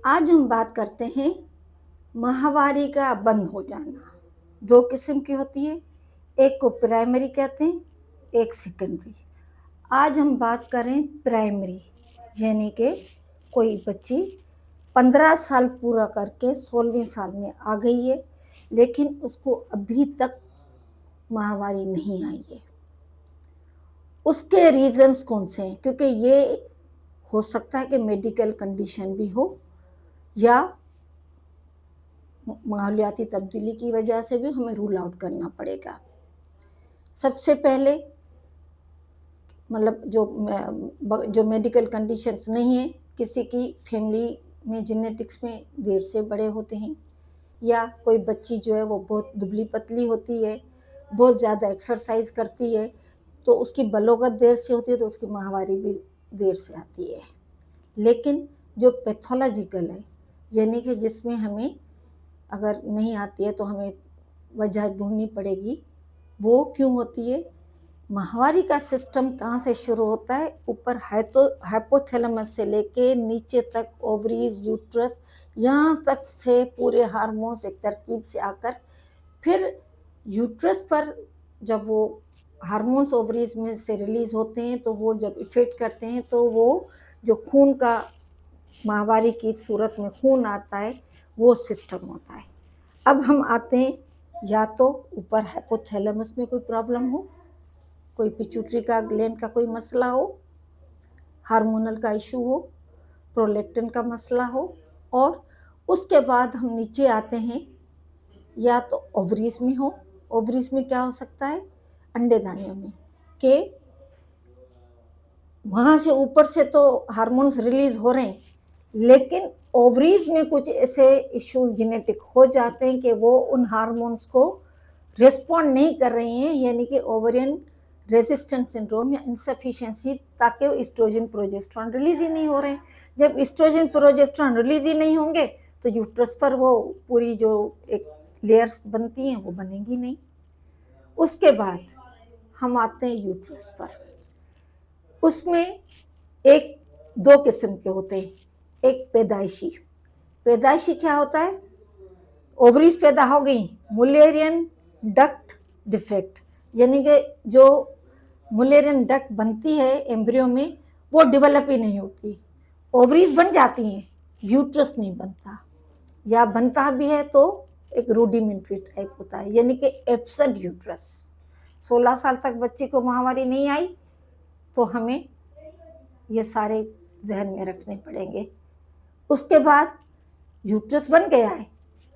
आज हम बात करते हैं माहवारी का बंद हो जाना। दो किस्म की होती है, एक को प्राइमरी कहते हैं, एक सेकेंडरी। आज हम बात करें प्राइमरी, यानी कि कोई बच्ची 15 साल पूरा करके 16वें साल में आ गई है, लेकिन उसको अभी तक माहवारी नहीं आई है। उसके रीजंस कौन से हैं? क्योंकि ये हो सकता है कि मेडिकल कंडीशन भी हो या माहौलियाती तब्दीली की वजह से भी हमें रूल आउट करना पड़ेगा। सबसे पहले मतलब जो मेडिकल कंडीशंस नहीं है, किसी की फैमिली में जेनेटिक्स में देर से बड़े होते हैं, या कोई बच्ची जो है वो बहुत दुबली पतली होती है, बहुत ज़्यादा एक्सरसाइज करती है, तो उसकी बलोगत देर से होती है, तो उसकी माहवारी भी देर से आती है। लेकिन जो पैथोलॉजिकल है, यानी कि जिसमें हमें अगर नहीं आती है तो हमें वजह ढूंढनी पड़ेगी, वो क्यों होती है? माहवारी का सिस्टम कहाँ से शुरू होता है? ऊपर हाइपोथैलेमस से लेके नीचे तक ओवरीज, यूट्रस, यहाँ तक से पूरे हार्मोन्स एक तरतीब से आकर फिर यूट्रस पर जब वो हार्मोन्स ओवरीज में से रिलीज होते हैं, तो वो जब इफेक्ट करते हैं तो वो जो खून का माहवारी की सूरत में खून आता है, वो सिस्टम होता है। अब हम आते हैं, या तो ऊपर हाइपोथैलेमस में कोई प्रॉब्लम हो, कोई पिट्यूटरी का ग्लैंड का कोई मसला हो, हार्मोनल का इशू हो, प्रोलैक्टिन का मसला हो, और उसके बाद हम नीचे आते हैं, या तो ओवरीज में हो। ओवरीज में क्या हो सकता है? अंडेदानियों में, कि वहाँ से ऊपर से तो हार्मोन्स रिलीज हो रहे हैं, लेकिन ओवरीज में कुछ ऐसे इश्यूज जेनेटिक हो जाते हैं कि वो उन हार्मोन्स को रिस्पॉन्ड नहीं कर रही हैं, यानी कि ओवरियन रेजिस्टेंस सिंड्रोम या इनसफिशिएंसी, ताकि एस्ट्रोजन प्रोजेस्टेरॉन रिलीज ही नहीं हो रहे हैं। जब एस्ट्रोजन प्रोजेस्टेरॉन रिलीज ही नहीं होंगे तो यूट्रस पर वो पूरी जो एक लेयर्स बनती हैं वो बनेंगी नहीं। उसके बाद हम आते हैं यूट्रस पर। उसमें एक दो किस्म के होते हैं, एक पैदाइशी क्या होता है? ओवरीज पैदा हो गई, मुलेरियन डक्ट डिफेक्ट, यानी कि जो मुलेरियन डक्ट बनती है एम्ब्रियो में वो डेवलप ही नहीं होती। ओवरीज बन जाती हैं, यूट्रस नहीं बनता, या बनता भी है तो एक रूडिमेंट्री टाइप होता है, यानी कि एब्सेंट यूट्रस। 16 साल तक बच्ची को माहवारी नहीं आई तो हमें ये सारे जहन में रखने पड़ेंगे। उसके बाद यूट्रस बन गया है,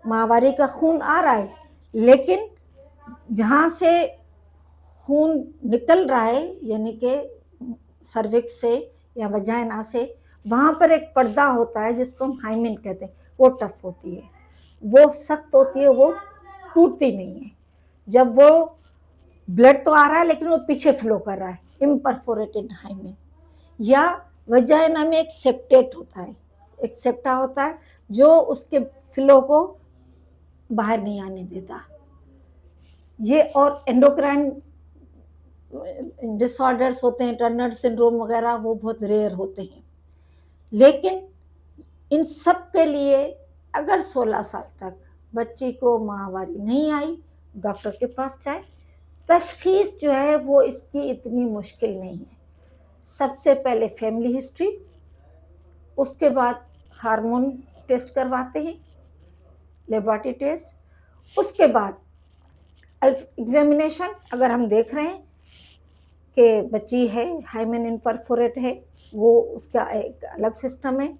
माहवारी का खून आ रहा है, लेकिन जहाँ से खून निकल रहा है, यानी कि सर्विक्स से या वजाइना से, वहाँ पर एक पर्दा होता है जिसको हम हाइमेन कहते हैं। वो टफ होती है, वो सख्त होती है, वो टूटती नहीं है। जब वो ब्लड तो आ रहा है लेकिन वो पीछे फ्लो कर रहा है, इम्परफोरेटेड हाइमेन। या वजाइना में एक सेप्टेट होता है, एक सेप्टा होता है जो उसके फ्लो को बाहर नहीं आने देता। ये और एंडोक्राइन डिसऑर्डर्स होते हैं, टर्नर सिंड्रोम वगैरह, वो बहुत रेयर होते हैं। लेकिन इन सब के लिए अगर 16 साल तक बच्ची को माहवारी नहीं आई, डॉक्टर के पास जाए। तशखीस जो है वो इसकी इतनी मुश्किल नहीं है। सबसे पहले फैमिली हिस्ट्री, उसके बाद हार्मोन टेस्ट करवाते हैं, लेबोरेटरी टेस्ट, उसके बाद एग्जामिनेशन। अगर हम देख रहे हैं कि बच्ची है हाइमेन इम्परफोरेट है, वो उसका एक अलग सिस्टम है।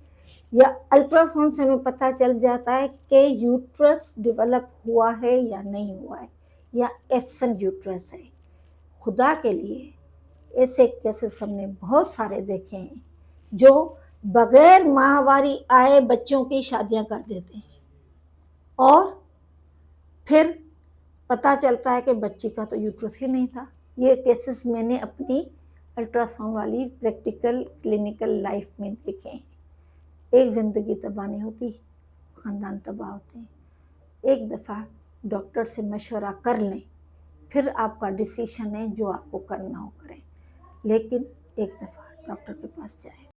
या अल्ट्रासाउंड से हमें पता चल जाता है कि यूट्रस डेवलप हुआ है या नहीं हुआ है, या एब्सेंट यूट्रस है। खुदा के लिए ऐसे केसेस हमने बहुत सारे देखे हैं जो बगैर माहवारी आए बच्चों की शादियां कर देते हैं, और फिर पता चलता है कि बच्ची का तो यूट्रस ही नहीं था। ये केसेस मैंने अपनी अल्ट्रासाउंड वाली प्रैक्टिकल क्लिनिकल लाइफ में देखे हैं। एक ज़िंदगी तबाह नहीं होती, ख़ानदान तबाह होते हैं। एक दफ़ा डॉक्टर से मशवरा कर लें, फिर आपका डिसीशन है, जो आपको करना हो करें, लेकिन एक दफ़ा डॉक्टर के पास जाएं।